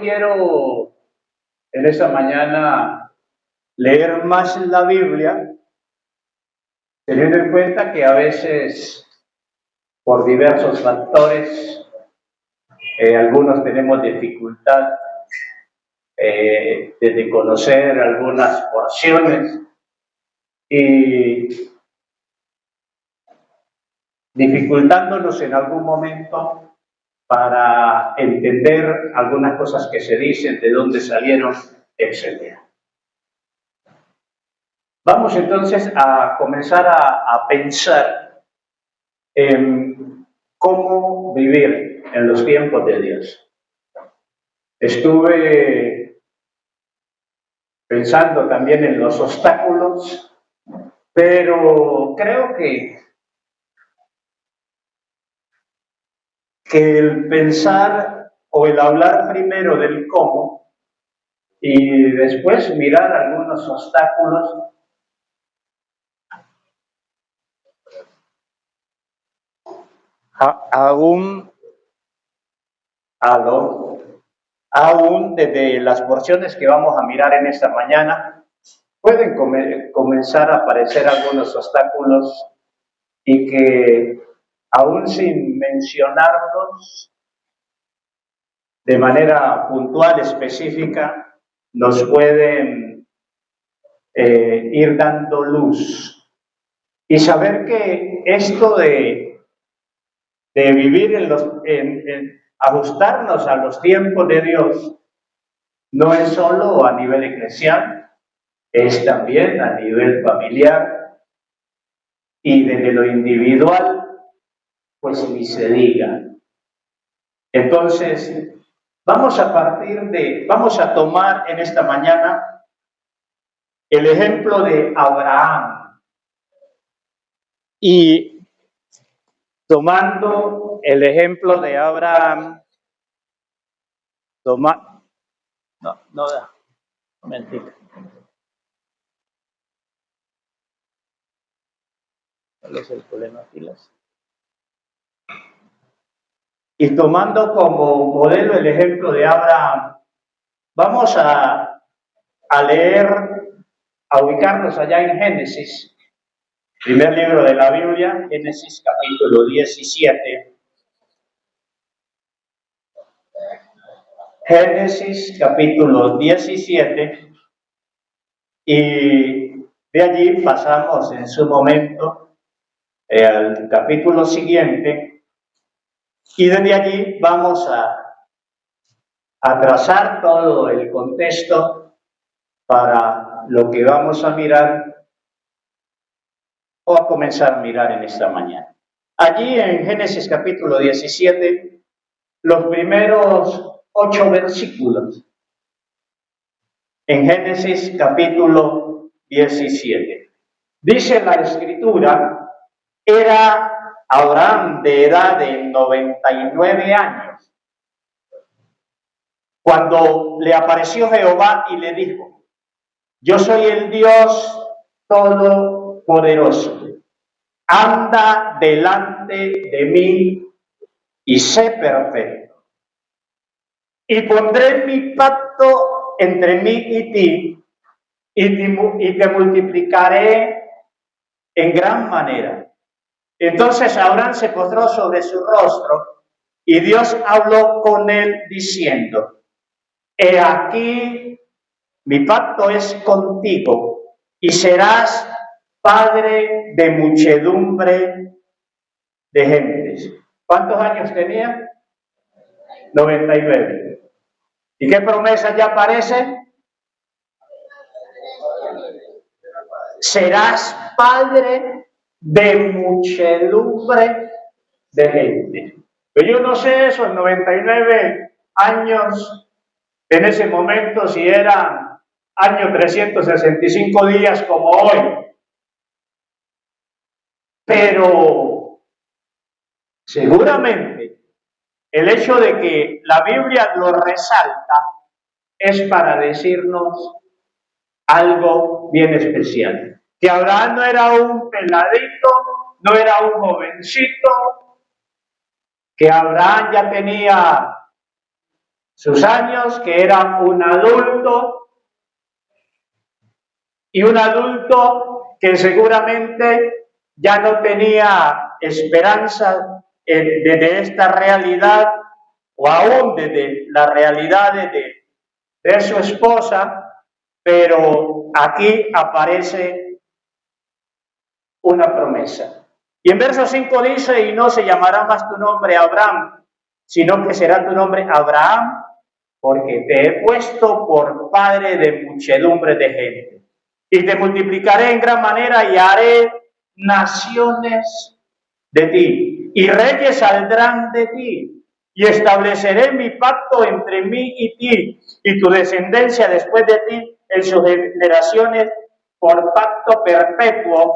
quiero en esta mañana leer más la Biblia, teniendo en cuenta que a veces por diversos factores algunos tenemos dificultad de conocer algunas porciones y dificultándonos en algún momento para entender algunas cosas que se dicen, de dónde salieron, etc. Vamos entonces a comenzar a pensar en cómo vivir en los tiempos de Dios. Estuve pensando también en los obstáculos, pero creo que el pensar o el hablar primero del cómo y después mirar algunos obstáculos aún desde las porciones que vamos a mirar en esta mañana, pueden comenzar a aparecer algunos obstáculos y que aún sin mencionarlos de manera puntual, específica, nos pueden ir dando luz. Y saber que esto de vivir ajustarnos a los tiempos de Dios no es solo a nivel eclesial, es también a nivel familiar y desde lo individual, pues ni se diga. Entonces, vamos a tomar en esta mañana el ejemplo de Abraham. Y tomando el ejemplo de Abraham, mentira. ¿Cuál es el problema, pilas? Y tomando como modelo el ejemplo de Abraham, vamos a leer, a ubicarnos allá en Génesis, primer libro de la Biblia, Génesis capítulo 17. Génesis capítulo 17, y de allí pasamos en su momento al capítulo siguiente, y desde allí vamos a trazar todo el contexto para lo que vamos a mirar o a comenzar a mirar en esta mañana. Allí en Génesis capítulo 17, los primeros 8 versículos. En Génesis capítulo 17. Dice la Escritura, era Abraham de edad de 99 años, cuando le apareció Jehová y le dijo, yo soy el Dios Todopoderoso, anda delante de mí y sé perfecto. Y pondré mi pacto entre mí y ti, y te multiplicaré en gran manera. Entonces Abraham se postró sobre su rostro, y Dios habló con él diciendo, he aquí, mi pacto es contigo, y serás padre de muchedumbre de gentes. ¿Cuántos años tenía? 99. ¿Y qué promesa ya aparece? Serás padre de muchedumbre de gente. Pero yo no sé esos 99 años en ese momento si eran año 365 días como hoy. Pero seguramente el hecho de que la Biblia lo resalta es para decirnos algo bien especial. Que Abraham no era un peladito, no era un jovencito, que Abraham ya tenía sus años, que era un adulto, y un adulto que seguramente ya no tenía esperanza de esta realidad, o aún desde la realidad de su esposa, pero aquí aparece una promesa. Y en verso 5 dice, y no se llamará más tu nombre Abraham, sino que será tu nombre Abraham, porque te he puesto por padre de muchedumbre de gente. Y te multiplicaré en gran manera y haré naciones de ti, y reyes saldrán de ti, y estableceré mi pacto entre mí y ti, y tu descendencia después de ti en sus generaciones, por pacto perpetuo,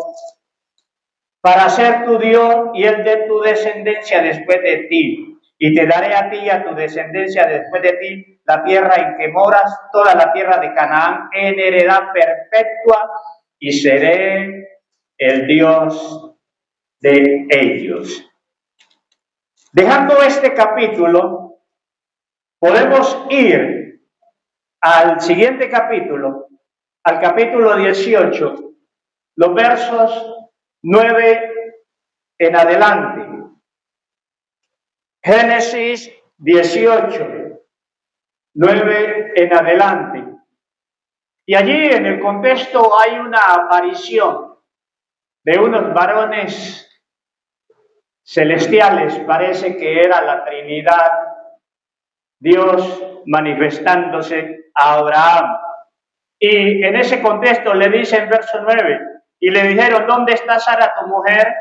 para ser tu Dios y el de tu descendencia después de ti. Y te daré a ti y a tu descendencia después de ti la tierra en que moras, toda la tierra de Canaán, en heredad perpetua, y seré el Dios de ellos. Dejando este capítulo, podemos ir al siguiente capítulo, al capítulo 18, los versos 9 en adelante. Génesis 18, 9 en adelante. Y allí en el contexto hay una aparición de unos varones celestiales, parece que era la Trinidad, Dios manifestándose a Abraham. Y en ese contexto le dice en verso 9, y le dijeron, ¿dónde está Sara tu mujer?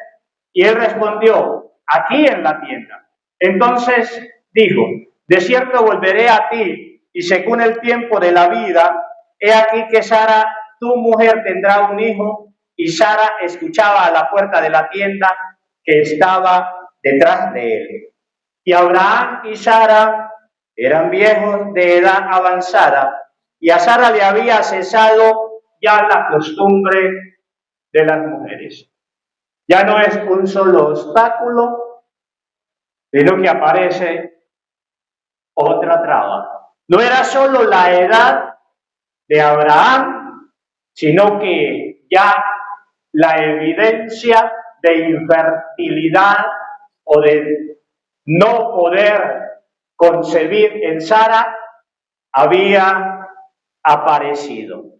Y él respondió, aquí en la tienda. Entonces dijo, de cierto volveré a ti, y según el tiempo de la vida, he aquí que Sara tu mujer tendrá un hijo. Y Sara escuchaba a la puerta de la tienda que estaba detrás de él. Y Abraham y Sara eran viejos de edad avanzada, y a Sara le había cesado ya la costumbre de las mujeres. Ya no es un solo obstáculo, sino que aparece otra traba. No era solo la edad de Abraham, sino que ya la evidencia de infertilidad o de no poder concebir en Sara había aparecido.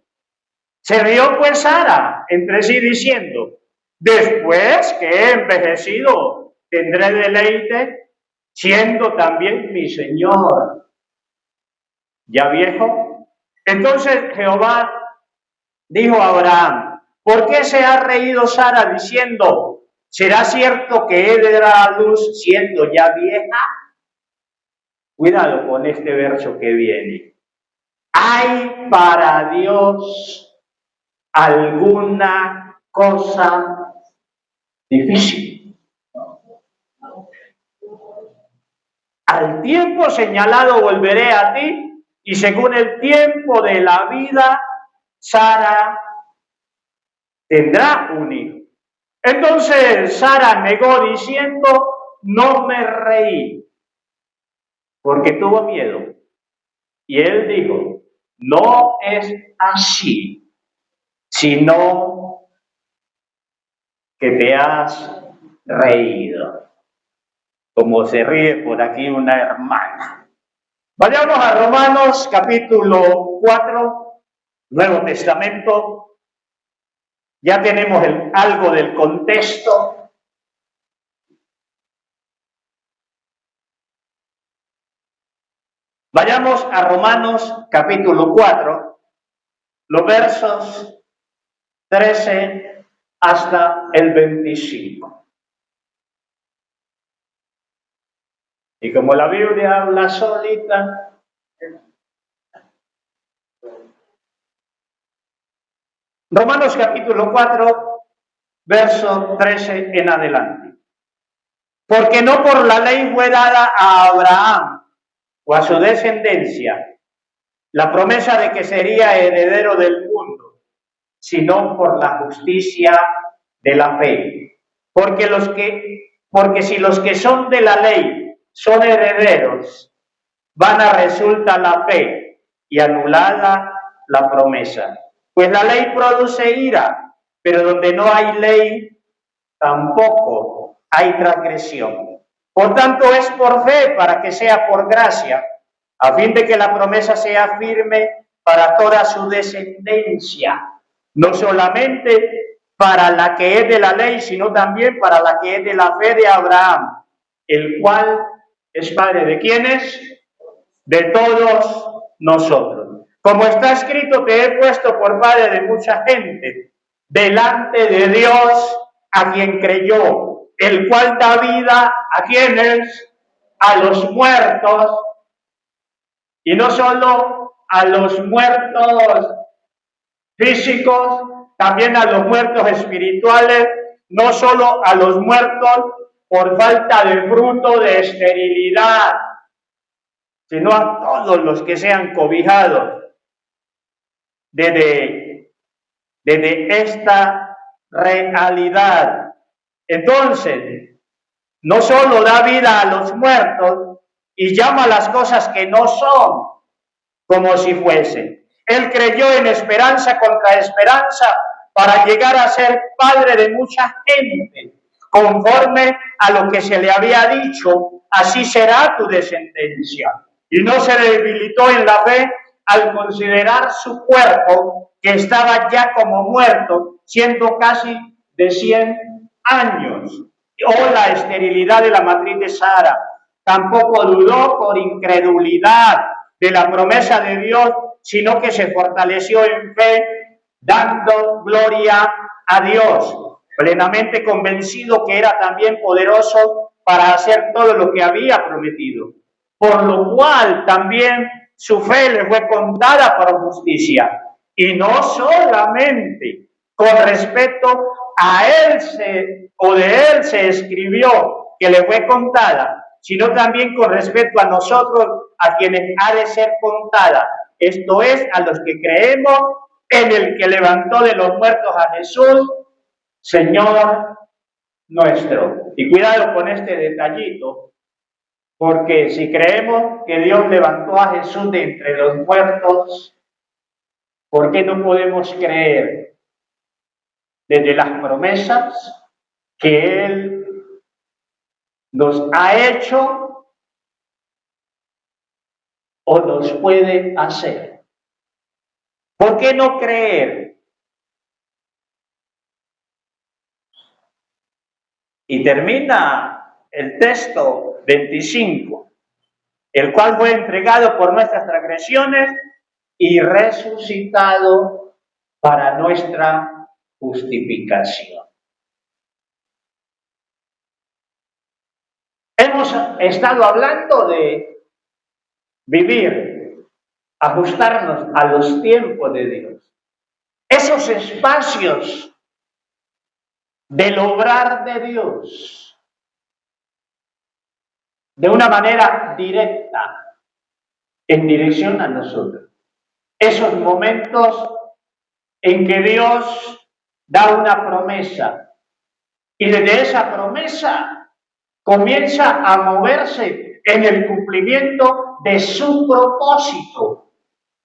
Se rió pues Sara entre sí diciendo, después que he envejecido, tendré deleite, siendo también mi Señor ya viejo. Entonces Jehová dijo a Abraham, ¿por qué se ha reído Sara diciendo, ¿será cierto que he de dar a luz siendo ya vieja? Cuidado con este verso que viene. ¿Hay para Dios alguna cosa difícil? Al tiempo señalado volveré a ti, y según el tiempo de la vida, Sara tendrá un hijo. Entonces Sara negó diciendo, no me reí, porque tuvo miedo. Y él dijo, no es así, sino que te has reído, como se ríe por aquí una hermana. Vayamos a Romanos capítulo 4, Nuevo Testamento. Ya tenemos algo del contexto. Vayamos a Romanos capítulo 4, los versos 13 hasta el 25. Y como la Biblia habla solita, Romanos capítulo 4, verso 13 en adelante. Porque no por la ley fue dada a Abraham o a su descendencia la promesa de que sería heredero del mundo, sino por la justicia de la fe. Porque si los que son de la ley son herederos, vana resulta la fe y anulada la promesa. Pues la ley produce ira, pero donde no hay ley, tampoco hay transgresión. Por tanto, es por fe para que sea por gracia, a fin de que la promesa sea firme para toda su descendencia, no solamente para la que es de la ley, sino también para la que es de la fe de Abraham, el cual es padre de ¿quiénes? De todos nosotros. Como está escrito, te he puesto por padre de mucha gente, delante de Dios, a quien creyó, el cual da vida a quienes, a los muertos, y no solo a los muertos físicos, también a los muertos espirituales, no solo a los muertos por falta de fruto de esterilidad, sino a todos los que sean cobijados desde esta realidad. Entonces, no solo da vida a los muertos y llama a las cosas que no son como si fuesen. Él creyó en esperanza contra esperanza para llegar a ser padre de mucha gente, conforme a lo que se le había dicho, así será tu descendencia. Y no se debilitó en la fe al considerar su cuerpo, que estaba ya como muerto, siendo casi de 100 años, o la esterilidad de la matriz de Sara. Tampoco dudó por incredulidad de la promesa de Dios, sino que se fortaleció en fe, dando gloria a Dios, plenamente convencido que era también poderoso para hacer todo lo que había prometido. Por lo cual también su fe le fue contada por justicia. Y no solamente con respecto a él de él se escribió que le fue contada, sino también con respecto a nosotros, a quienes ha de ser contada. Esto es, a los que creemos en el que levantó de los muertos a Jesús, Señor nuestro. Y cuidado con este detallito, porque si creemos que Dios levantó a Jesús de entre los muertos, ¿por qué no podemos creer desde las promesas que Él nos ha hecho o nos puede hacer? ¿Por qué no creer? Y termina el texto 25, el cual fue entregado por nuestras transgresiones y resucitado para nuestra justificación. Hemos estado hablando de vivir, ajustarnos a los tiempos de Dios. Esos espacios del obrar de Dios de una manera directa, en dirección a nosotros. Esos momentos en que Dios da una promesa y desde esa promesa comienza a moverse en el cumplimiento de su propósito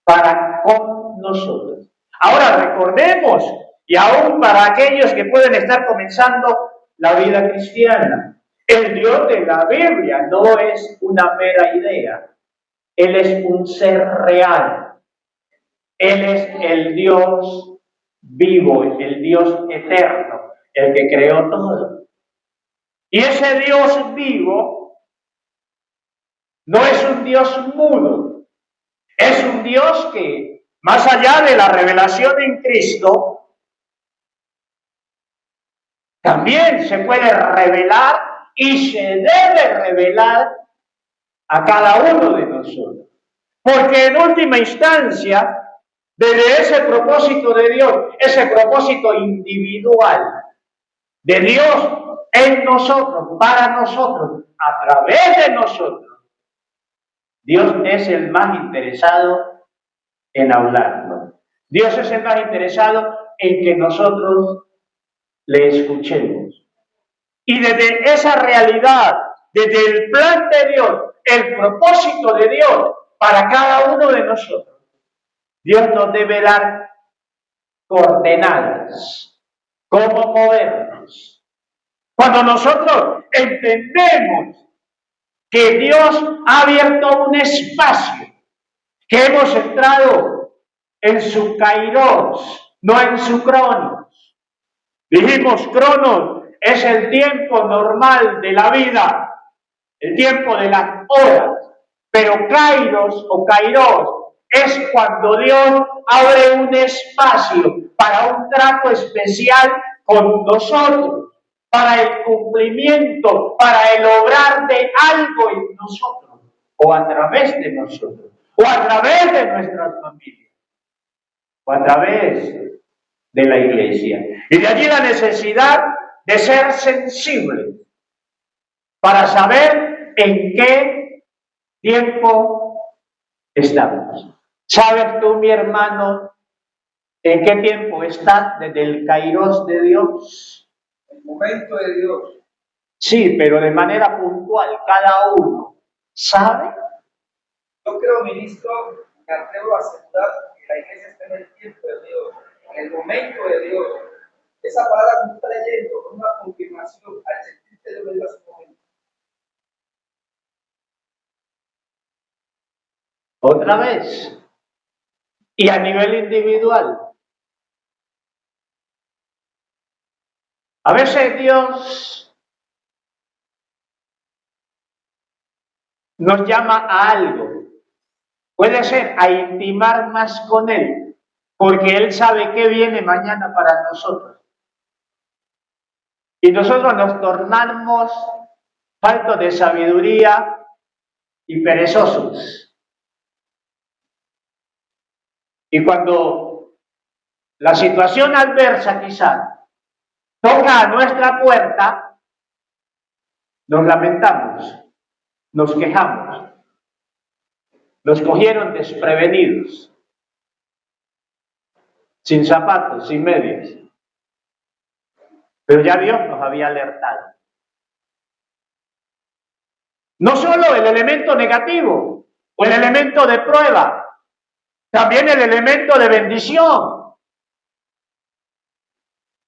para con nosotros. Ahora recordemos, y aún para aquellos que pueden estar comenzando la vida cristiana, el Dios de la Biblia no es una mera idea. Él es un ser real. Él es el Dios vivo, el Dios eterno, el que creó todo. Y ese Dios vivo no es un Dios mudo. Es un Dios que, más allá de la revelación en Cristo, también se puede revelar y se debe revelar a cada uno de nosotros. Porque en última instancia, desde ese propósito de Dios, ese propósito individual de Dios en nosotros, para nosotros, a través de nosotros, Dios es el más interesado en hablarnos. Dios es el más interesado en que nosotros le escuchemos. Y desde esa realidad, desde el plan de Dios, el propósito de Dios para cada uno de nosotros, Dios nos debe dar coordenadas, cómo movernos. Cuando nosotros entendemos que Dios ha abierto un espacio, que hemos entrado en su kairos, no en su cronos. Dijimos, cronos es el tiempo normal de la vida, el tiempo de las horas, pero kairos o kairos es cuando Dios abre un espacio para un trato especial con nosotros, para el cumplimiento, para el obrar de algo en nosotros, o a través de nosotros, o a través de nuestras familias, o a través de la iglesia. Y de allí la necesidad de ser sensible para saber en qué tiempo estamos. ¿Sabes tú, mi hermano, en qué tiempo estás desde el kairos de Dios? El momento de Dios. Sí, pero de manera puntual, cada uno sabe. Yo creo, ministro, me atrevo a asegurar que la iglesia está en el tiempo de Dios, en el momento de Dios. Esa palabra que está leyendo es una confirmación al sentir que Dios le dio a su momento. Otra vez. Y a nivel individual. A veces Dios nos llama a algo. Puede ser a intimar más con Él, porque Él sabe qué viene mañana para nosotros. Y nosotros nos tornamos faltos de sabiduría y perezosos. Y cuando la situación adversa quizás toca a nuestra puerta, nos lamentamos, nos quejamos, nos cogieron desprevenidos, sin zapatos, sin medias. Pero ya Dios nos había alertado. No solo el elemento negativo o el elemento de prueba, también el elemento de bendición.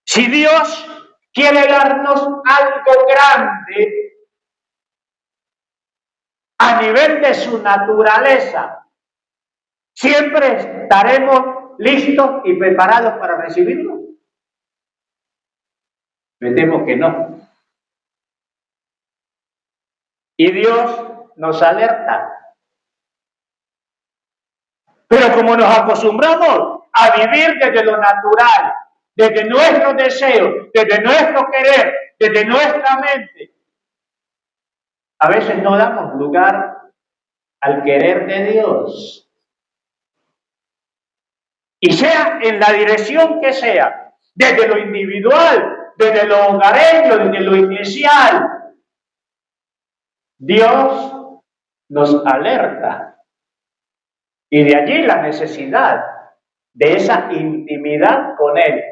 Si Dios quiere darnos algo grande a nivel de su naturaleza, ¿siempre estaremos listos y preparados para recibirlo? Me temo que no. Y Dios nos alerta. Pero como nos acostumbramos a vivir desde lo natural, desde nuestros deseos, desde nuestro querer, desde nuestra mente, a veces no damos lugar al querer de Dios. Y sea en la dirección que sea, desde lo individual, desde lo hogareño, desde lo eclesial, Dios nos alerta. Y de allí la necesidad de esa intimidad con Él.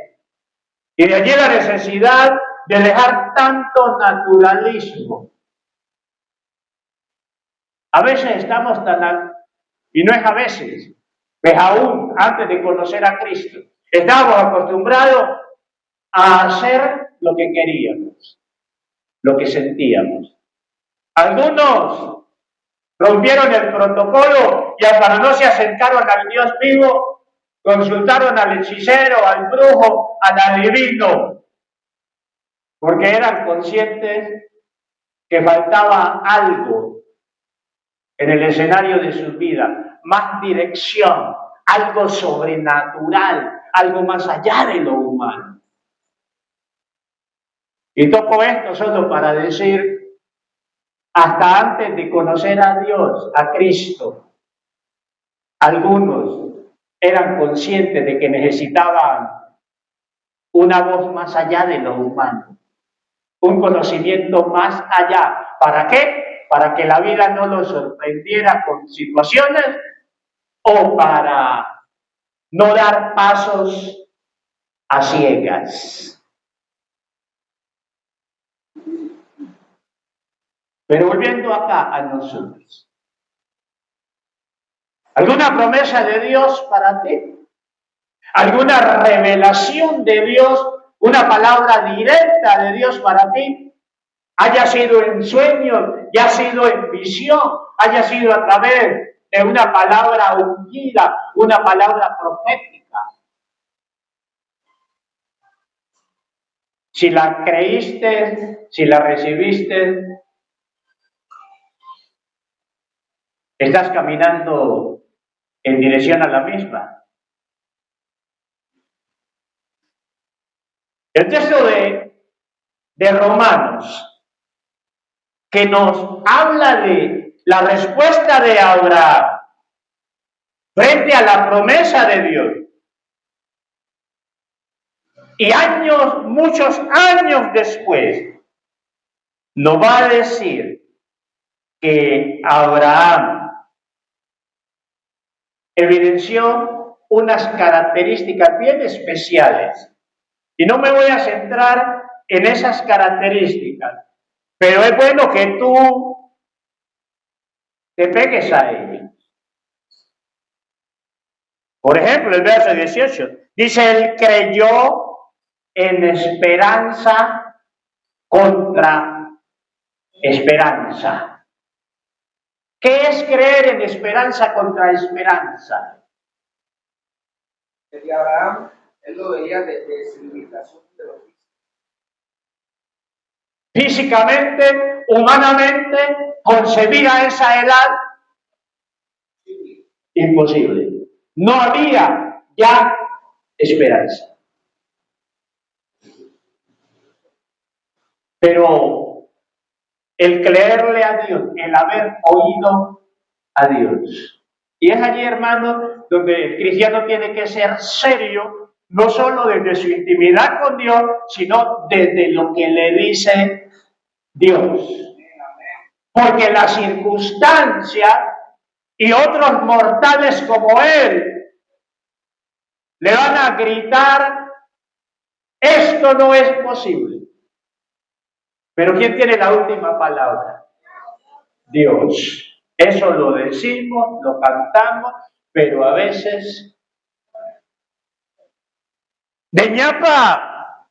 Y de allí la necesidad de dejar tanto naturalismo. A veces estamos tan, y no es a veces, es aún antes de conocer a Cristo, estamos acostumbrados a hacer lo que queríamos, lo que sentíamos. Algunos rompieron el protocolo y para no se acercaron al Dios vivo, consultaron al hechicero, al brujo, al adivino, porque eran conscientes que faltaba algo en el escenario de su vida, más dirección, algo sobrenatural, algo más allá de lo humano. Y toco esto solo para decir, hasta antes de conocer a Dios, a Cristo, algunos eran conscientes de que necesitaban una voz más allá de lo humano, un conocimiento más allá. ¿Para qué? Para que la vida no los sorprendiera con situaciones o para no dar pasos a ciegas. Pero volviendo acá a nosotros. ¿Alguna promesa de Dios para ti? ¿Alguna revelación de Dios? ¿Una palabra directa de Dios para ti? Haya sido en sueño, ya sido en visión, haya sido a través de una palabra ungida, una palabra profética. Si la creíste, si la recibiste, estás caminando en dirección a la misma. El texto de Romanos, que nos habla de la respuesta de Abraham frente a la promesa de Dios. Y años, muchos años después, nos va a decir que Abraham evidenció unas características bien especiales. Y no me voy a centrar en esas características, pero es bueno que tú te pegues a ellas. Por ejemplo, el verso 18 dice: él creyó en esperanza contra esperanza. ¿Qué es creer en esperanza contra esperanza? Desde Abraham, él lo veía desde su limitación de los Físicamente, humanamente, concebir a esa edad, imposible. No había ya esperanza. Pero el creerle a Dios, el haber oído a Dios. Y es allí, hermano, donde el cristiano tiene que ser serio, no solo desde su intimidad con Dios, sino desde lo que le dice Dios. Porque la circunstancia y otros mortales como él le van a gritar: esto no es posible. Pero ¿quién tiene la última palabra? Dios. Eso lo decimos, lo cantamos, pero a veces de ñapa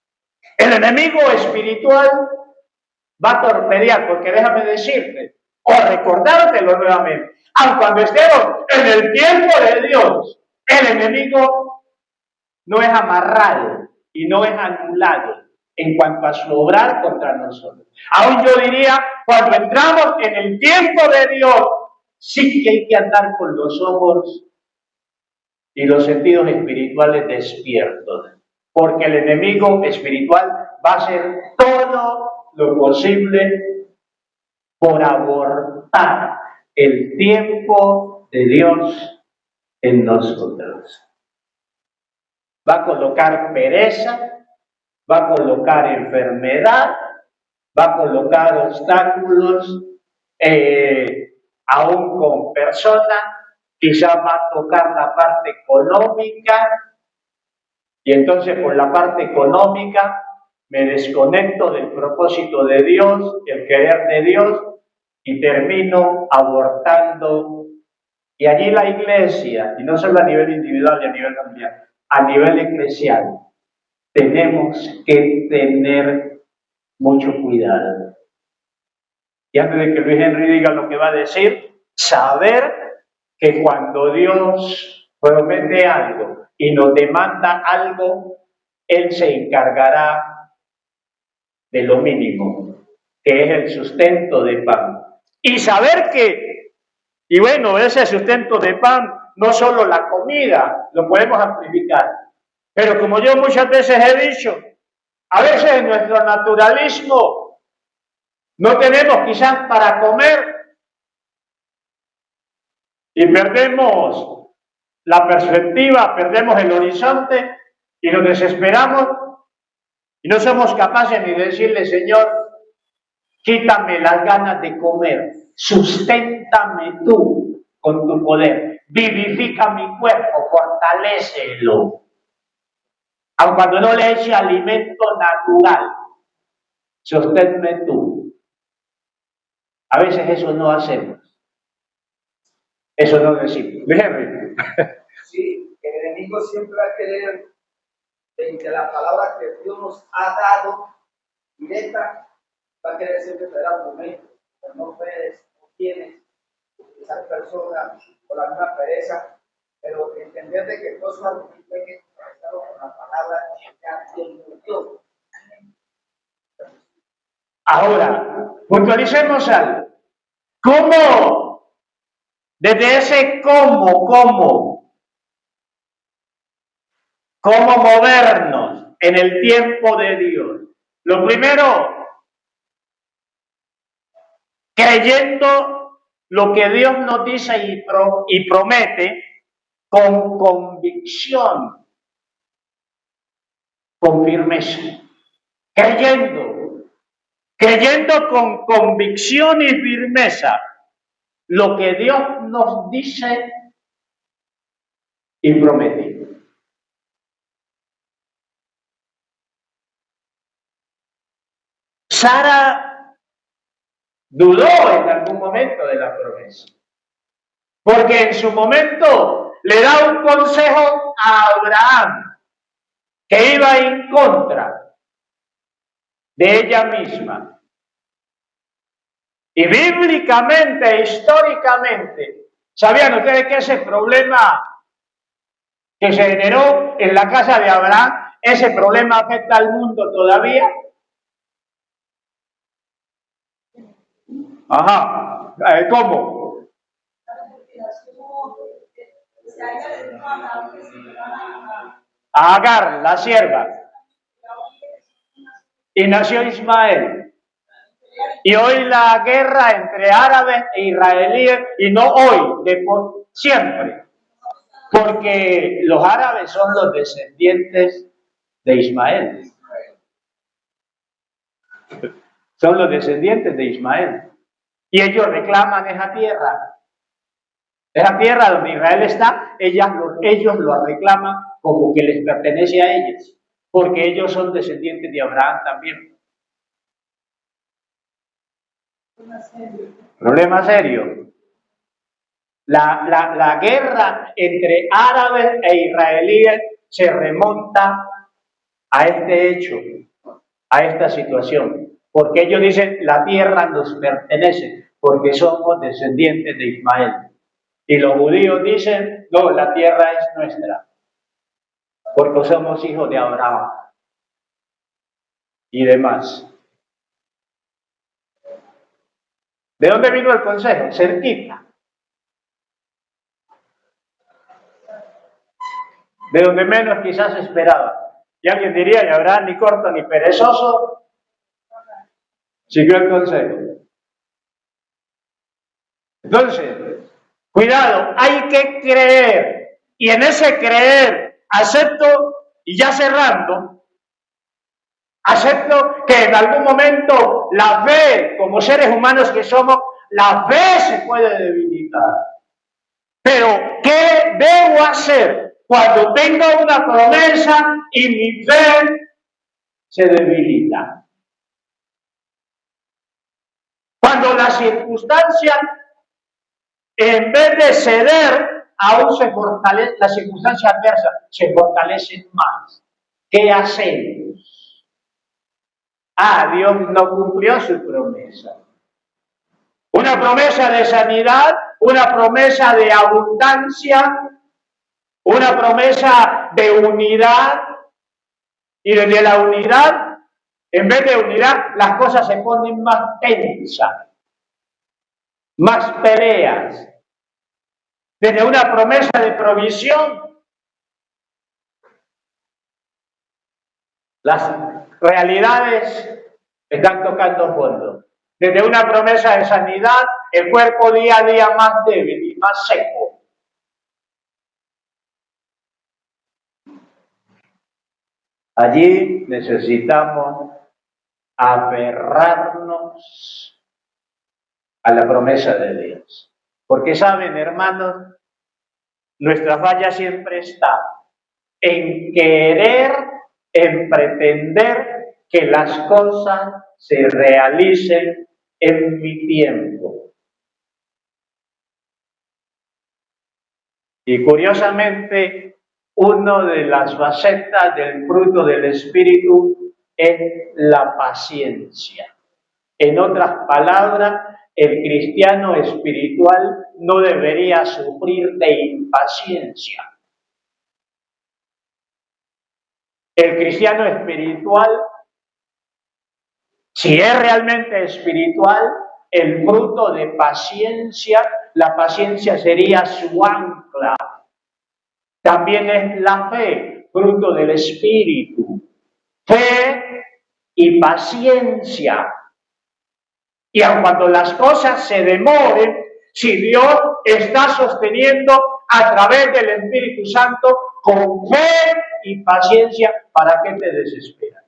el enemigo espiritual va a torpedear, porque déjame decirte, o recordártelo nuevamente, aun cuando estemos en el tiempo de Dios, el enemigo no es amarrado y no es anulado en cuanto a su obrar contra nosotros. Aún yo diría, cuando entramos en el tiempo de Dios, sí que hay que andar con los ojos y los sentidos espirituales despiertos, porque el enemigo espiritual va a hacer todo lo posible por abortar el tiempo de Dios en nosotros. Va a colocar pereza, va a colocar enfermedad, va a colocar obstáculos, aún con personas, quizás va a tocar la parte económica, y entonces por la parte económica me desconecto del propósito de Dios, el querer de Dios, y termino abortando. Y allí la iglesia, y no solo a nivel individual y a nivel familiar, a nivel eclesial, tenemos que tener mucho cuidado. Y antes de que Luis Henry diga lo que va a decir, saber que cuando Dios promete algo y nos demanda algo, Él se encargará de lo mínimo, que es el sustento de pan. Y saber que, y bueno, ese sustento de pan, no solo la comida, lo podemos amplificar, pero como yo muchas veces he dicho, a veces en nuestro naturalismo no tenemos quizás para comer y perdemos la perspectiva, perdemos el horizonte y nos desesperamos y no somos capaces ni de decirle: Señor, quítame las ganas de comer, susténtame tú con tu poder, vivifica mi cuerpo, fortalécelo. Aun cuando no le eche alimento natural, sosténme tú. A veces eso no hacemos. Eso no decimos. Henry. Sí, el enemigo siempre va a querer de la palabra que Dios nos ha dado directa, va a querer siempre traer argumentos, pero no puedes, no tienes esa persona o la misma pereza, pero entender de que todos los argumentos hay que contrastarlo con la palabra que Dios nos dio. Ahora, puntualicemos algo. ¿Cómo? Desde ese cómo movernos en el tiempo de Dios. Lo primero, creyendo lo que Dios nos dice y promete con convicción, con firmeza. Creyendo con convicción y firmeza lo que Dios nos dice y promete. Sara dudó en algún momento de la promesa, porque en su momento le da un consejo a Abraham que iba en contra de ella misma. Y bíblicamente, históricamente, ¿sabían ustedes que ese problema que se generó en la casa de Abraham, ese problema afecta al mundo todavía? Ajá, ¿cómo? A Agar, la sierva. Y nació Ismael. Y hoy la guerra entre árabes e israelíes, y no hoy, de por siempre, porque los árabes son los descendientes de Ismael. Son los descendientes de Ismael. Y ellos reclaman esa tierra. Esa tierra donde Israel está, ellos lo reclaman como que les pertenece a ellos, porque ellos son descendientes de Abraham también. Problema serio. La guerra entre árabes e israelíes se remonta a este hecho, a esta situación, porque ellos dicen la tierra nos pertenece porque somos descendientes de Ismael, y los judíos dicen no, la tierra es nuestra porque somos hijos de Abraham y demás. ¿De dónde vino el consejo? Cerquita. De donde menos quizás esperaba. Y alguien diría, y Abraham ni corto ni perezoso, siguió el consejo. Entonces, cuidado, hay que creer. Y en ese creer, acepto, y ya cerrando, acepto que en algún momento la fe, como seres humanos que somos, la fe se puede debilitar. Pero, ¿qué debo hacer cuando tengo una promesa y mi fe se debilita? Cuando las circunstancias, en vez de ceder, aún se fortalece, las circunstancias adversas se fortalecen más. ¿Qué hacemos? Dios no cumplió su promesa. Una promesa de sanidad, una promesa de abundancia, una promesa de unidad, y desde la unidad, en vez de unidad, las cosas se ponen más tensas, más peleas. Desde una promesa de provisión, las realidades están tocando fondo. Desde una promesa de sanidad, el cuerpo día a día más débil y más seco. Allí necesitamos aferrarnos a la promesa de Dios. Porque saben, hermanos, nuestra falla siempre está en querer, en pretender que las cosas se realicen en mi tiempo. Y curiosamente, una de las facetas del fruto del Espíritu es la paciencia. En otras palabras, el cristiano espiritual no debería sufrir de impaciencia. El cristiano espiritual, si es realmente espiritual, el fruto de paciencia, la paciencia sería su ancla. También es la fe, fruto del Espíritu. Fe y paciencia. Y aun cuando las cosas se demoren, si Dios está sosteniendo a través del Espíritu Santo con fe y paciencia, ¿para qué te desesperas?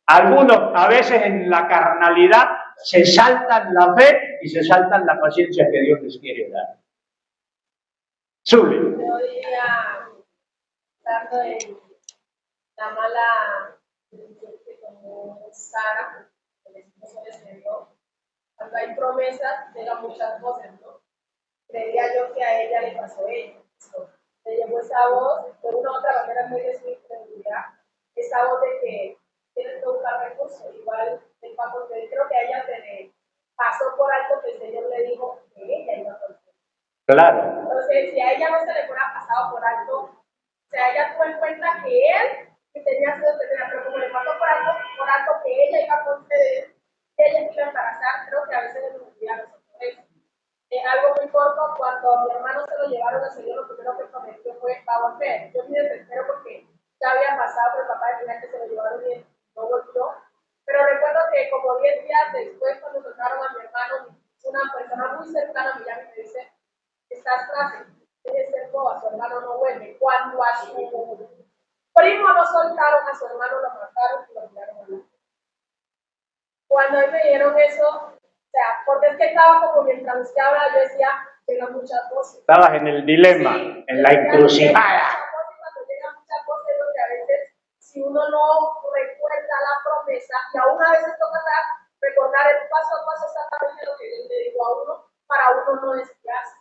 Algunos a veces en la carnalidad se saltan la fe y se saltan la paciencia que Dios les quiere dar. Zuli. Yo diría, estando en la mala que como Sara, el esposo de Señor, cuando hay promesas, llegan muchas voces, ¿no? Creía yo que a ella le pasó eso. Le llegó esa voz, de una u otra manera, muy de su incredulidad, esa voz de que tienes que buscar recursos, igual el papo, creo que a ella se le pasó por algo que el Señor le dijo que ella iba a hacer. Claro. Entonces, si a ella no se le fuera pasado por alto, o sea, ella tuvo en cuenta que él que tenía sido tener, pero como le pasó por alto que ella iba a conceder, ella se iba a embarazar, creo que a veces le olvida a nosotros eso. Algo muy corto, cuando a mi hermano se lo llevaron al Señor, lo primero que prometió fue, va a volver. Yo me desespero porque ya había pasado, pero el papá de final que se lo llevaron y no volvió. Pero recuerdo que como 10 días después, cuando soltaron a mi hermano, una persona muy cercana a mí ya me dice, estas frases, debe ser boba, su hermano no vuelve. Cuando a su primo lo soltaron, a su hermano lo mataron y lo tiraron a la. Cuando me dieron eso, o sea, porque es que estaba como mientras usted habla, yo decía, llegan muchas voces. Estabas en el dilema, sí, en la encrucijada. Cuando llegan muchas voces, donde a veces, si uno no recuerda la promesa, y aún a veces toca recordar el paso a paso exactamente lo que Dios le dijo a uno, para uno no desviarse.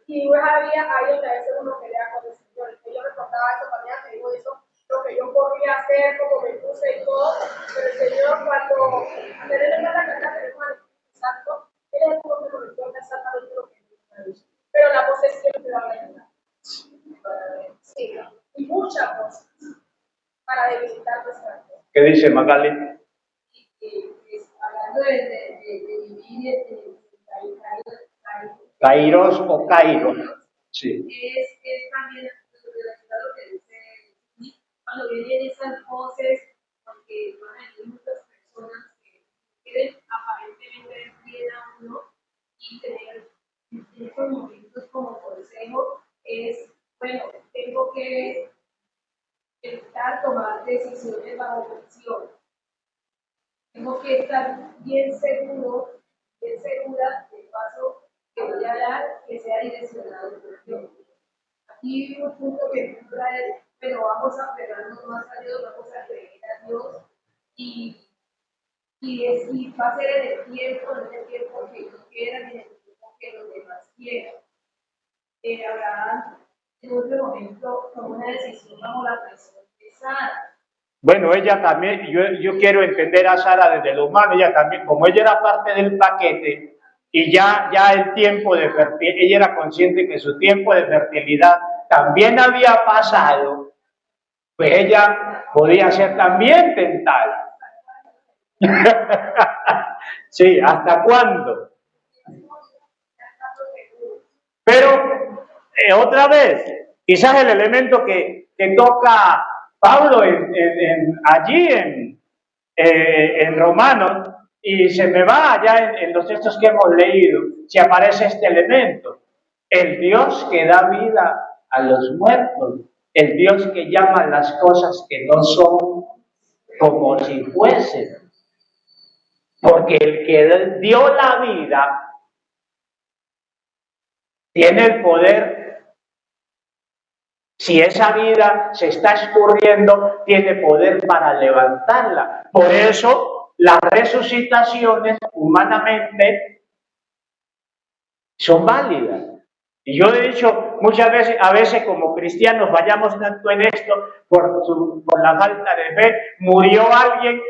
Y no había ahí donde a veces uno pelea con el Señor. Yo recordaba eso, mañana me dijo eso, lo que yo podía hacer, como me puse y todo, pero el Señor, cuando tener en cuenta que acá tenemos al Espíritu Santo, Él es el que nos recuerda exactamente lo que Dios dicho. Pero la posesión te va a ayudar. Sí, y muchas cosas para debilitar nuestra fe. ¿Qué dice Magali? Hablando de dividir Kairos o Kairos. Sí. Es también relacionado lo que dice cuando vienen esas voces, porque van a venir muchas personas que quieren aparentemente ver bien a uno y tener en esos momentos como consejo es, bueno, tengo que evitar tomar decisiones bajo presión. Tengo que estar bien seguro, bien segura del paso que voy a dar, que sea direccionado por Dios. Aquí un punto que trae, pero vamos a pegarnos más a Dios, vamos a creer a Dios y va a ser en el tiempo, no en el tiempo que ellos quieran, ni en el tiempo que los demás quieran. Abraham, en otro momento, tomó una decisión bajo la presión de Sara. Bueno, ella también, yo quiero entender a Sara desde lo humano, ella también, como ella era parte del paquete, y ya el tiempo de fertilidad, ella era consciente que su tiempo de fertilidad también había pasado, pues ella podía ser también tentada. Sí, ¿hasta cuándo? Pero, otra vez, quizás el elemento que toca Pablo allí en Romanos, y se me va allá en los textos que hemos leído, si aparece este elemento, el Dios que da vida a los muertos, el Dios que llama las cosas que no son como si fuesen, porque el que dio la vida tiene el poder. Si esa vida se está escurriendo, tiene poder para levantarla. Por eso, las resucitaciones humanamente son válidas. Y yo he dicho muchas veces, a veces como cristianos vayamos tanto en esto por la falta de fe, murió alguien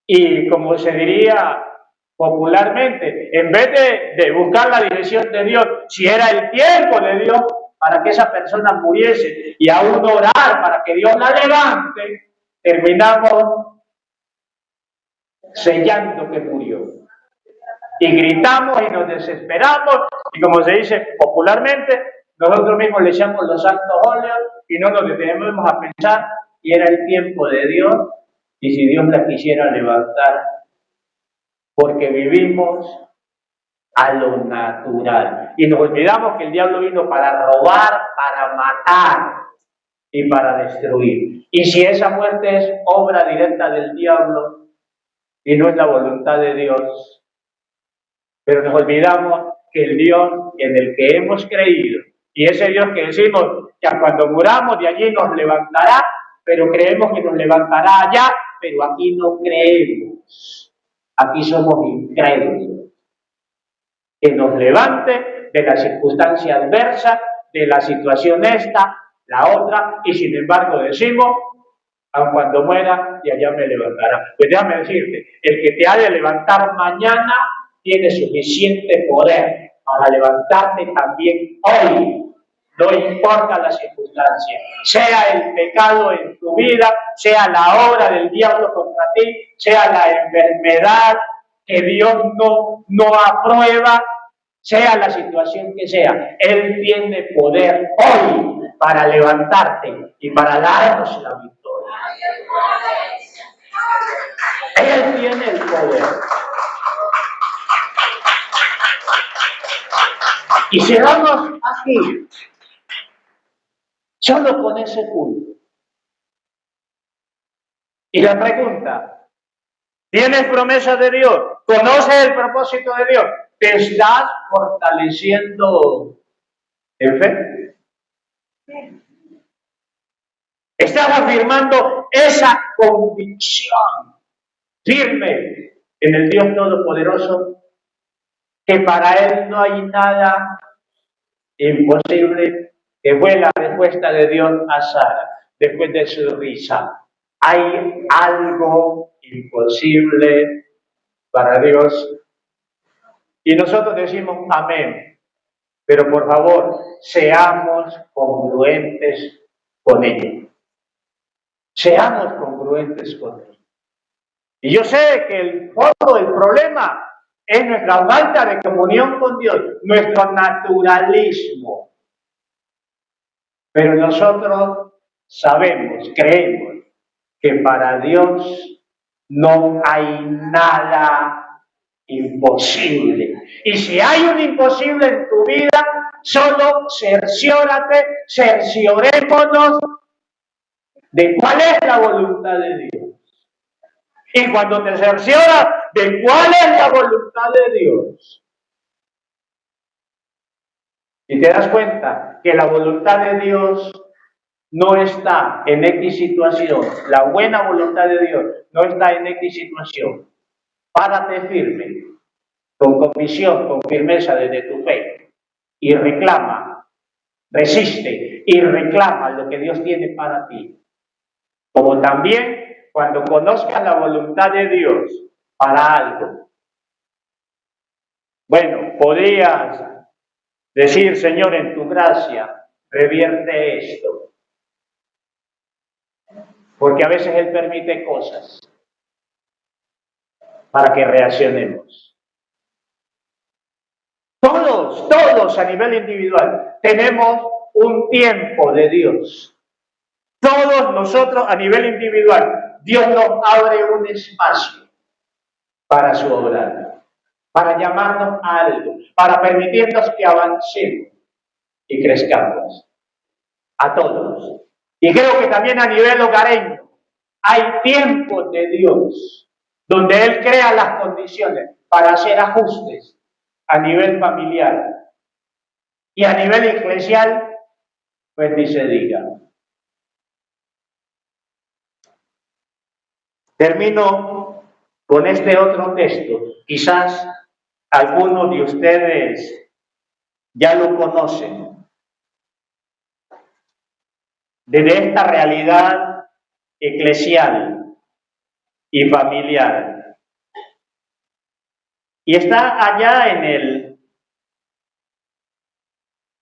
y como se diría popularmente, en vez de buscar la dirección de Dios, si era el tiempo de Dios para que esa persona muriese y aún orar para que Dios la levante, terminamos sellando que murió. Y gritamos y nos desesperamos y como se dice popularmente, nosotros mismos le echamos los santos óleos y no nos detenemos a pensar y era el tiempo de Dios y si Dios la quisiera levantar, porque vivimos a lo natural y nos olvidamos que el diablo vino para robar, para matar y para destruir. Y si esa muerte es obra directa del diablo y no es la voluntad de Dios, pero nos olvidamos que el Dios en el que hemos creído, y ese Dios que decimos que cuando muramos de allí nos levantará, pero creemos que nos levantará allá, pero aquí no creemos. Aquí somos incrédulos. Que nos levante de la circunstancia adversa, de la situación esta, la otra, y sin embargo decimos, aun cuando muera, de allá me levantará. Pues déjame decirte, el que te ha de levantar mañana tiene suficiente poder para levantarte también hoy. No importa la circunstancia, sea el pecado en tu vida, sea la obra del diablo contra ti, sea la enfermedad que Dios no aprueba, sea la situación que sea, Él tiene poder hoy para levantarte y para darnos la victoria. Él tiene el poder. Y cerramos aquí, solo con ese punto. Y la pregunta, ¿tienes promesas de Dios? ¿Conoces el propósito de Dios? ¿Te estás fortaleciendo en fe? ¿Estás afirmando esa convicción firme en el Dios Todopoderoso? Que para Él no hay nada imposible, que fue la respuesta de Dios a Sara después de su risa. ¿Hay algo imposible para Dios? Y nosotros decimos amén, pero por favor, seamos congruentes con ello. Seamos congruentes con ello. Y yo sé que el fondo del problema es nuestra falta de comunión con Dios, nuestro naturalismo. Pero nosotros sabemos, creemos que para Dios no hay nada imposible. Y si hay un imposible en tu vida, solo cerciorémonos de cuál es la voluntad de Dios. Y cuando te cercioras de cuál es la voluntad de Dios, y te das cuenta que la voluntad de Dios no está en X situación, la buena voluntad de Dios no está en X situación, párate firme, con convicción, con firmeza desde tu fe, y reclama, resiste y reclama lo que Dios tiene para ti. Como también cuando conozcas la voluntad de Dios para algo. Bueno, podrías decir, Señor, en tu gracia, revierte esto. Porque a veces Él permite cosas para que reaccionemos. Todos a nivel individual tenemos un tiempo de Dios. Todos nosotros a nivel individual, Dios nos abre un espacio para su obra, para llamarnos a algo, para permitirnos que avancemos y crezcamos. A todos. Y creo que también a nivel hogareño hay tiempos de Dios donde Él crea las condiciones para hacer ajustes a nivel familiar y a nivel eclesial, pues ni se diga. Termino con este otro texto. Quizás algunos de ustedes ya lo conocen. Desde esta realidad eclesial y familiar. Y está allá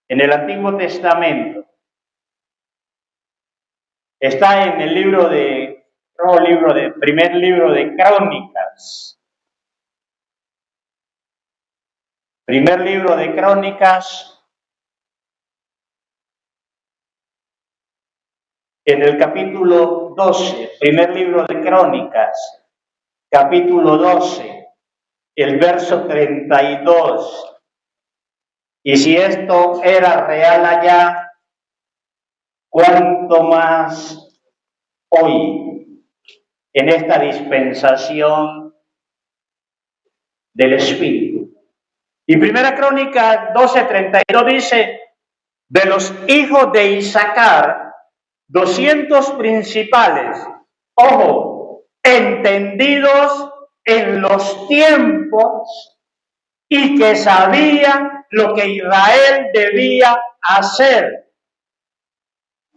en el Antiguo Testamento. Está en el primer libro de Crónicas. Primer libro de Crónicas, en el capítulo 12, primer libro de Crónicas, capítulo 12, el verso 32. Y si esto era real allá, ¿cuánto más hoy, en esta dispensación del Espíritu? Y primera Crónica 12:32 dice, de los hijos de Isaacar, 200 principales, ojo, entendidos en los tiempos y que sabían lo que Israel debía hacer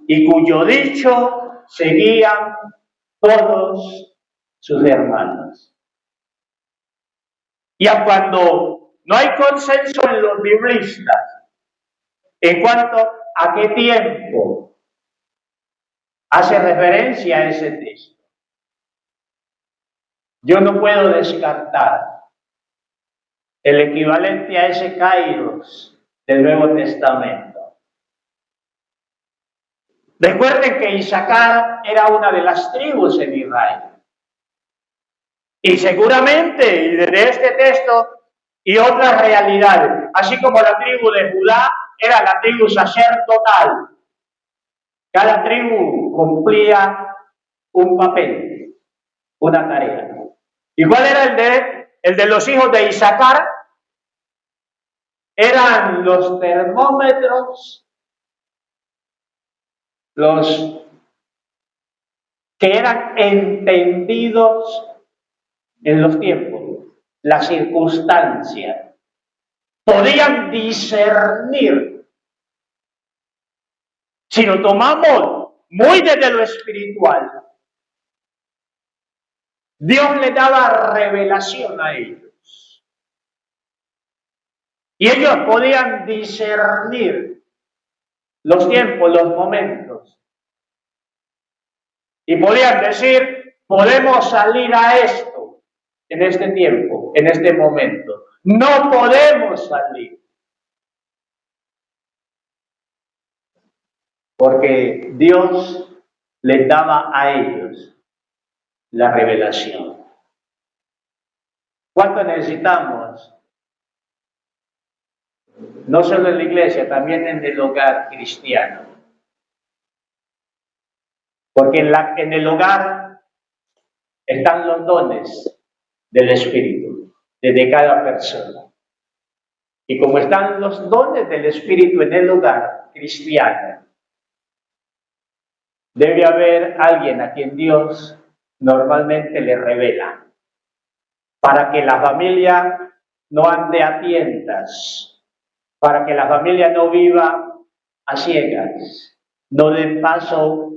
y cuyo dicho seguían todos sus hermanos. Y a cuando no hay consenso en los biblistas en cuanto a qué tiempo hace referencia a ese texto, yo no puedo descartar el equivalente a ese Kairos del Nuevo Testamento. Recuerden que Isaacar era una de las tribus en Israel. Y seguramente, y desde este texto y otras realidades, así como la tribu de Judá era la tribu sacerdotal, cada tribu cumplía un papel, una tarea. ¿Y cuál era el de los hijos de Isaacar? Eran los termómetros, los que eran entendidos en los tiempos, las circunstancias, podían discernir. Si lo tomamos muy desde lo espiritual, Dios le daba revelación a ellos. Y ellos podían discernir los tiempos, los momentos. Y podían decir, podemos salir a esto en este tiempo, en este momento. No podemos salir. Porque Dios les daba a ellos la revelación. ¿Cuánto necesitamos? No solo en la iglesia, también en el hogar cristiano. Porque en el hogar están los dones del Espíritu, desde cada persona. Y como están los dones del Espíritu en el hogar cristiano, debe haber alguien a quien Dios normalmente le revela, para que la familia no ande a tientas, para que la familia no viva a ciegas, no den paso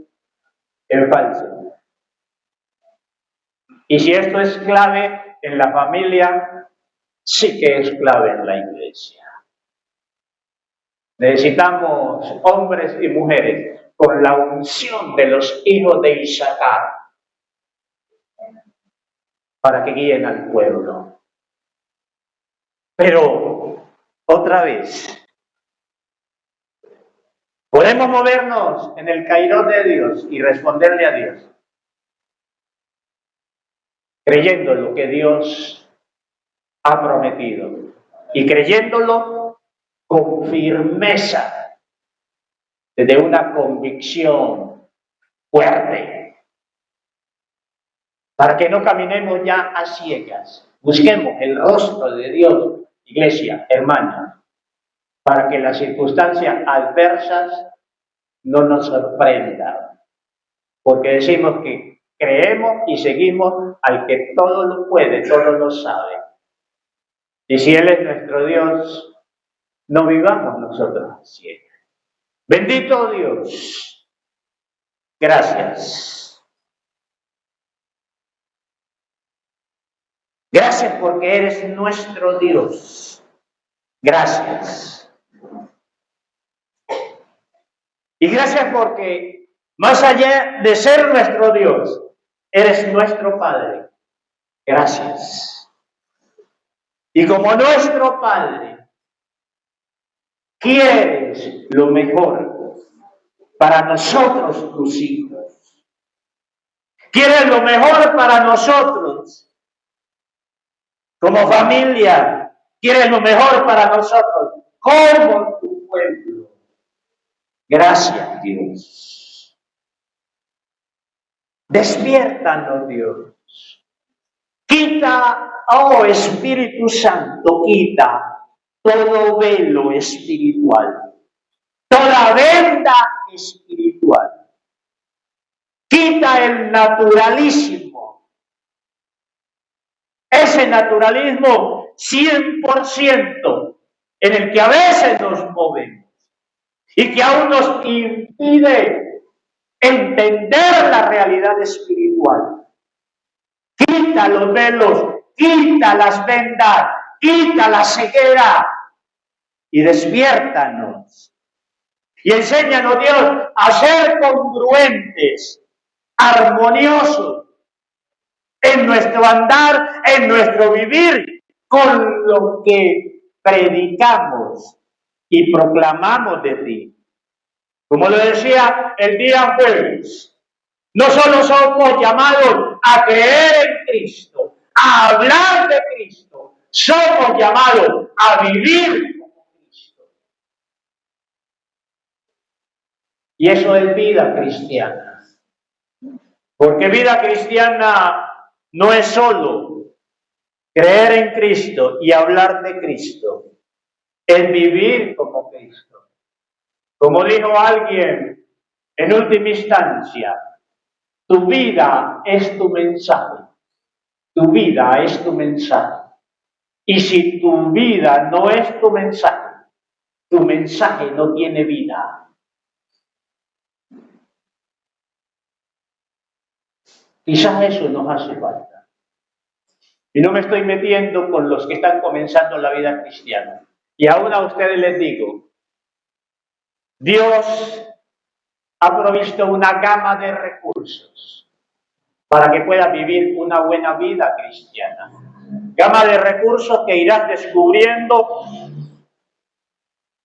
en falso. Y si esto es clave en la familia, sí que es clave en la iglesia. Necesitamos hombres y mujeres con la unción de los hijos de Isaacar para que guíen al pueblo. Pero, otra vez, podemos movernos en el Kairos de Dios y responderle a Dios, creyendo lo que Dios ha prometido y creyéndolo con firmeza, desde una convicción fuerte, para que no caminemos ya a ciegas. Busquemos el rostro de Dios, iglesia, hermanos, para que las circunstancias adversas no nos sorprendan. Porque decimos que creemos y seguimos al que todo lo puede, todo lo sabe. Y si Él es nuestro Dios, no vivamos nosotros así. Bendito Dios. Gracias. Gracias porque eres nuestro Dios. Gracias. Y gracias porque, más allá de ser nuestro Dios, eres nuestro Padre. Gracias. Y como nuestro Padre, quieres lo mejor para nosotros, tus hijos. Quieres lo mejor para nosotros. Como familia, quieres lo mejor para nosotros, como tu pueblo. Gracias, Dios. Despiértanos, Dios. Quita, oh Espíritu Santo, quita todo velo espiritual, toda venda espiritual. Quita el naturalismo, ese naturalismo 100% en el que a veces nos movemos y que aún nos impide entender la realidad espiritual. Quita los velos, quita las vendas, quita la ceguera y despiértanos. Y enséñanos, Dios, a ser congruentes, armoniosos en nuestro andar, en nuestro vivir, con lo que predicamos y proclamamos de ti. Como lo decía el día jueves, no solo somos llamados a creer en Cristo, a hablar de Cristo, somos llamados a vivir como Cristo. Y eso es vida cristiana. Porque vida cristiana no es solo creer en Cristo y hablar de Cristo, es vivir como Cristo. Como dijo alguien en última instancia, tu vida es tu mensaje. Tu vida es tu mensaje. Y si tu vida no es tu mensaje no tiene vida. Quizás eso nos hace falta. Y no me estoy metiendo con los que están comenzando la vida cristiana. Y aún a ustedes les digo, Dios ha provisto una gama de recursos para que puedas vivir una buena vida cristiana. Gama de recursos que irás descubriendo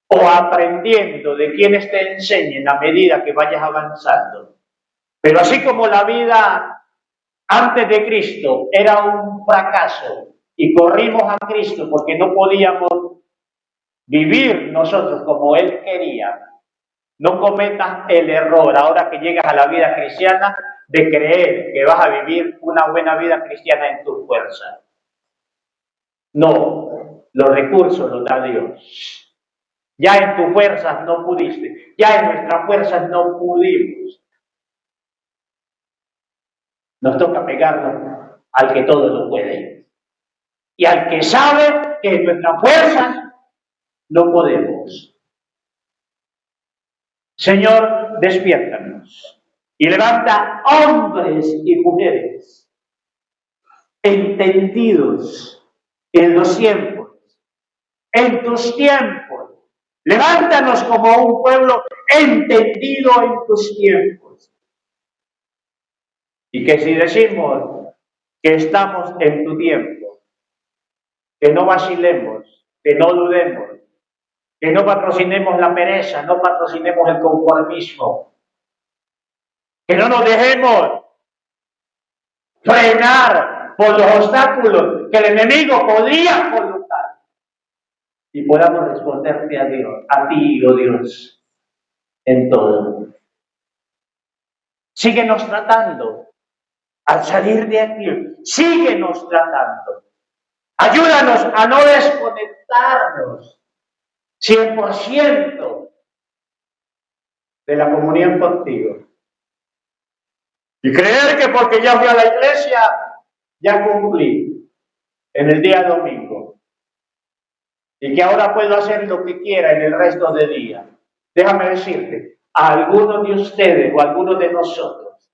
o aprendiendo de quienes te enseñen a medida que vayas avanzando. Pero así como la vida antes de Cristo era un fracaso y corrimos a Cristo porque no podíamos vivir nosotros como Él quería, no cometas el error ahora que llegas a la vida cristiana de creer que vas a vivir una buena vida cristiana en tu fuerza. No, los recursos los da Dios. Ya en tus fuerzas no pudiste, ya en nuestras fuerzas no pudimos. Nos toca pegarnos al que todo lo puede y al que sabe que en nuestras fuerzas no podemos. Señor, despiértanos y levanta hombres y mujeres entendidos en los tiempos, en tus tiempos. Levántanos como un pueblo entendido en tus tiempos. Y que si decimos que estamos en tu tiempo, que no vacilemos, que no dudemos, que no patrocinemos la pereza, no patrocinemos el conformismo, que no nos dejemos frenar por los obstáculos que el enemigo podría colocar y podamos responderte a Dios, a ti, oh Dios, en todo. Síguenos tratando al salir de aquí, síguenos tratando. Ayúdanos a no desconectarnos 100% de la comunión contigo. Y creer que porque ya fui a la iglesia, ya cumplí en el día domingo. Y que ahora puedo hacer lo que quiera en el resto del día. Déjame decirte, a algunos de ustedes o a algunos de nosotros,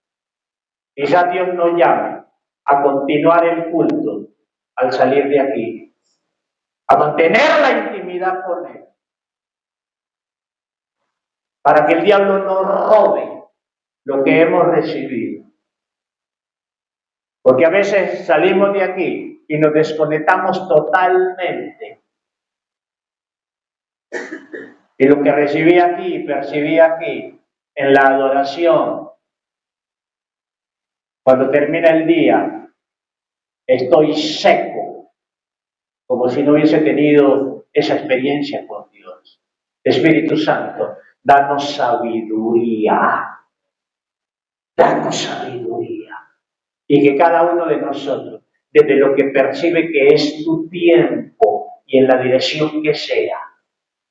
quizás Dios nos llame a continuar el culto al salir de aquí, a mantener la intimidad con Él, para que el diablo no robe lo que hemos recibido. Porque a veces salimos de aquí y nos desconectamos totalmente. Y lo que recibí aquí, percibí aquí, en la adoración, cuando termina el día, estoy seco, como si no hubiese tenido esa experiencia con Dios. Espíritu Santo, danos sabiduría. Danos sabiduría. Y que cada uno de nosotros, desde lo que percibe que es tu tiempo y en la dirección que sea,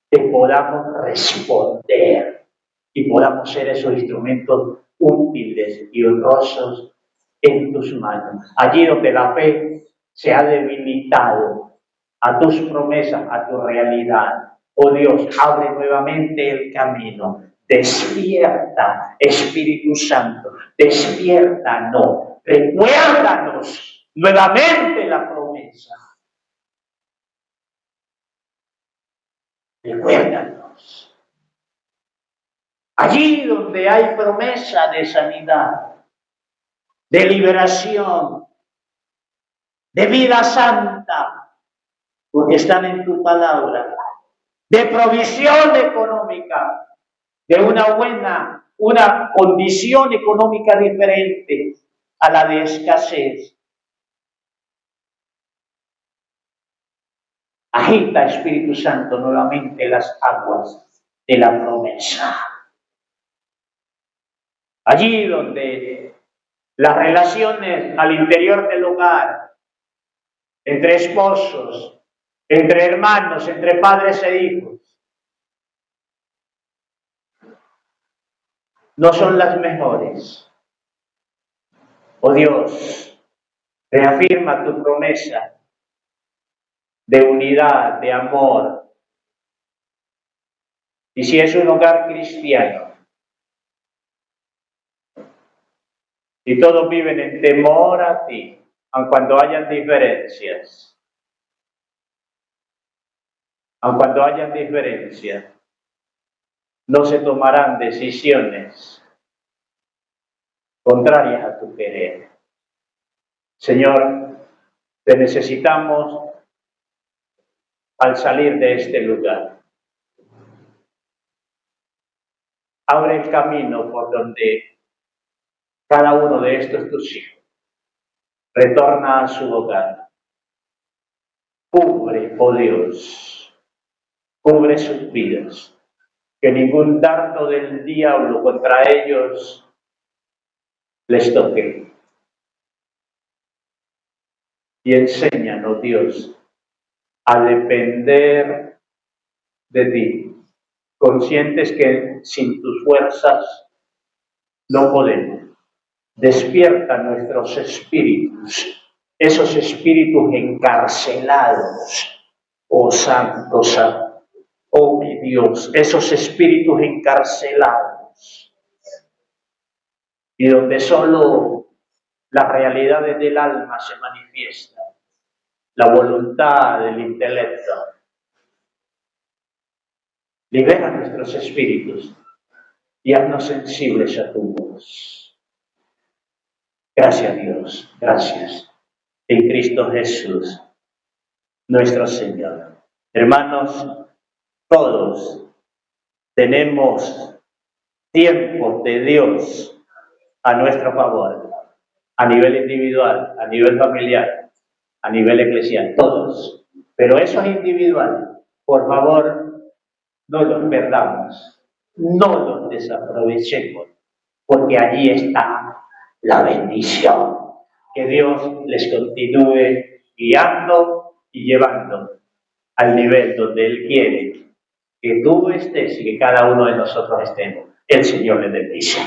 te podamos responder y podamos ser esos instrumentos útiles y honrosos en tus manos. Allí donde la fe se ha debilitado a tus promesas, a tu realidad. Oh Dios, abre nuevamente el camino. Despierta, Espíritu Santo, despiértanos, recuérdanos nuevamente la promesa. Recuérdanos. Allí donde hay promesa de sanidad, de liberación, de vida santa, porque están en tu palabra, de provisión económica, de una condición económica diferente a la de escasez. Agita, Espíritu Santo, nuevamente las aguas de la promesa. Allí donde las relaciones al interior del hogar, entre esposos, entre hermanos, entre padres e hijos, no son las mejores. Oh Dios, reafirma tu promesa de unidad, de amor. Y si es un hogar cristiano, y todos viven en temor a ti, aun cuando hayan diferencias, no se tomarán decisiones contrarias a tu querer. Señor, te necesitamos al salir de este lugar. Abre el camino por donde cada uno de estos tus hijos retorna a su hogar. Cubre, oh Dios, cubre sus vidas. Que ningún dardo del diablo contra ellos les toque. Y enséñanos, Dios, a depender de ti, conscientes que sin tus fuerzas no podemos. Despierta nuestros espíritus, esos espíritus encarcelados, oh Santo, Santo, oh mi Dios, esos espíritus encarcelados, y donde solo las realidades del alma se manifiestan, la voluntad del intelecto. Libera nuestros espíritus y haznos sensibles a tu voz. Gracias, Dios, gracias. En Cristo Jesús, nuestro Señor. Hermanos, todos tenemos tiempo de Dios a nuestro favor, a nivel individual, a nivel familiar, a nivel eclesial, todos. Pero esos individuales, por favor, no los perdamos, no los desaprovechemos, porque allí está la bendición. Que Dios les continúe guiando y llevando al nivel donde Él quiere que tú estés y que cada uno de nosotros estemos. El Señor les bendice.